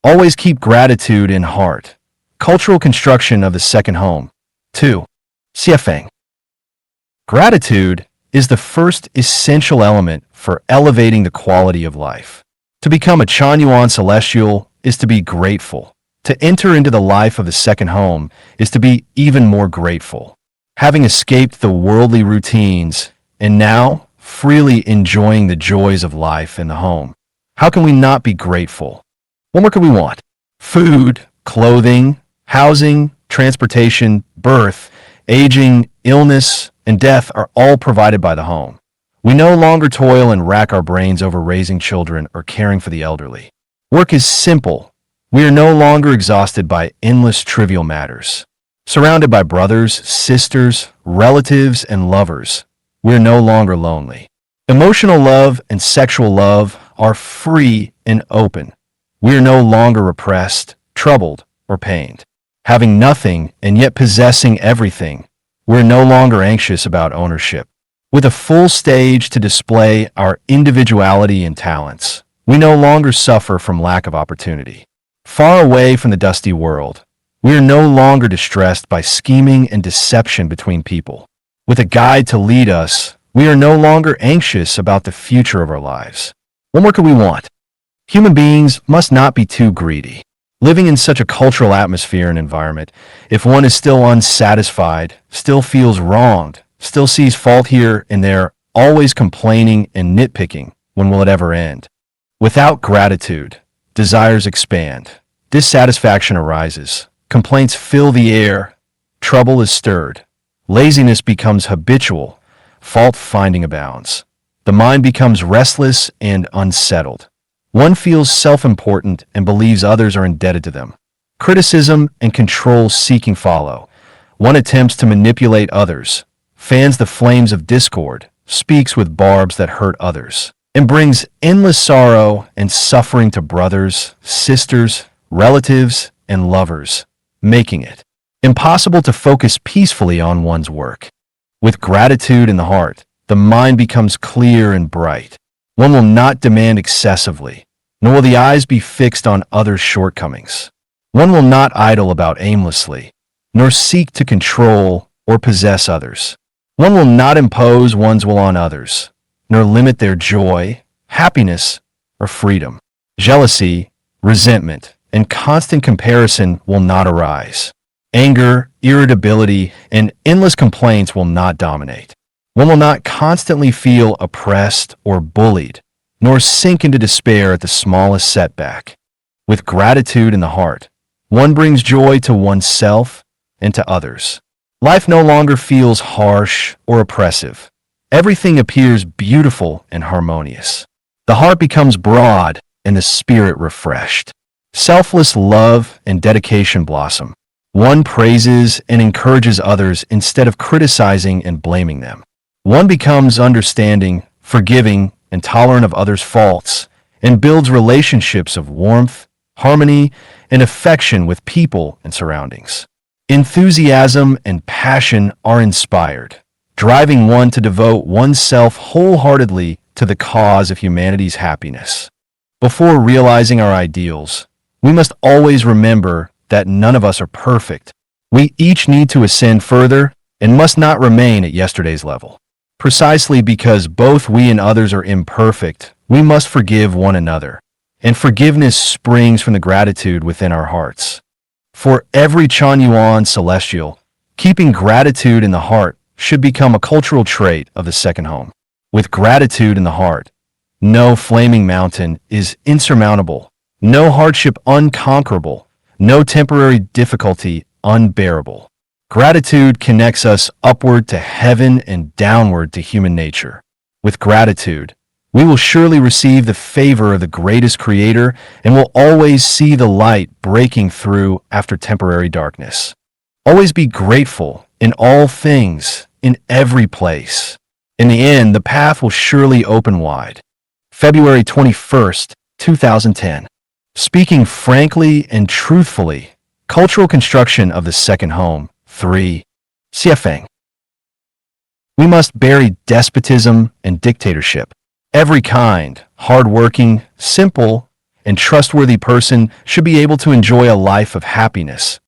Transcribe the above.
Always keep gratitude in heart. Cultural construction of the second home. 2. Siafeng. Gratitude is the first essential element for elevating the quality of life. To become a Chanyuan celestial is to be grateful. To enter into the life of the second home is to be even more grateful. Having escaped the worldly routines and now freely enjoying the joys of life in the home, how can we not be grateful? What more could we want? Food, clothing, housing, transportation, birth, aging, illness, and death are all provided by the home. We no longer toil and rack our brains over raising children or caring for the elderly. Work is simple. We are no longer exhausted by endless trivial matters. Surrounded by brothers, sisters, relatives, and lovers, we are no longer lonely. Emotional love and sexual love are free and open. We are no longer repressed, troubled, or pained. Having nothing and yet possessing everything, we're no longer anxious about ownership. With a full stage to display our individuality and talents, we no longer suffer from lack of opportunity. Far away from the dusty world, we are no longer distressed by scheming and deception between people. With a guide to lead us, we are no longer anxious about the future of our lives. What more could we want? Human beings must not be too greedy. Living in such a cultural atmosphere and environment, if one is still unsatisfied, still feels wronged, still sees fault here and there, always complaining and nitpicking, when will it ever end? Without gratitude, desires expand, dissatisfaction arises, complaints fill the air, trouble is stirred, laziness becomes habitual, fault-finding abounds. The mind becomes restless and unsettled. One feels self-important and believes others are indebted to them. Criticism and control-seeking follow. One attempts to manipulate others, fans the flames of discord, speaks with barbs that hurt others, and brings endless sorrow and suffering to brothers, sisters, relatives, and lovers, making it impossible to focus peacefully on one's work. With gratitude in the heart, the mind becomes clear and bright. One will not demand excessively, nor will the eyes be fixed on others' shortcomings. One will not idle about aimlessly, nor seek to control or possess others. One will not impose one's will on others, nor limit their joy, happiness, or freedom. Jealousy, resentment, and constant comparison will not arise. Anger, irritability, and endless complaints will not dominate. One will not constantly feel oppressed or bullied, nor sink into despair at the smallest setback. With gratitude in the heart, one brings joy to oneself and to others. Life no longer feels harsh or oppressive. Everything appears beautiful and harmonious. The heart becomes broad and the spirit refreshed. Selfless love and dedication blossom. One praises and encourages others instead of criticizing and blaming them. One becomes understanding, forgiving, and tolerant of others' faults, and builds relationships of warmth, harmony, and affection with people and surroundings. Enthusiasm and passion are inspired, driving one to devote oneself wholeheartedly to the cause of humanity's happiness. Before realizing our ideals, we must always remember that none of us are perfect. We each need to ascend further and must not remain at yesterday's level. Precisely because both we and others are imperfect, we must forgive one another, and forgiveness springs from the gratitude within our hearts. For every Chanyuan celestial, keeping gratitude in the heart should become a cultural trait of the second home. With gratitude in the heart, no flaming mountain is insurmountable, no hardship unconquerable, no temporary difficulty unbearable. Gratitude connects us upward to heaven and downward to human nature. With gratitude, we will surely receive the favor of the greatest Creator and will always see the light breaking through after temporary darkness. Always be grateful in all things, in every place. In the end, the path will surely open wide. February 21st, 2010. Speaking frankly and truthfully, cultural construction of the second home. 3. Siafeng. We must bury despotism and dictatorship. Every kind, hard-working, simple, and trustworthy person should be able to enjoy a life of happiness.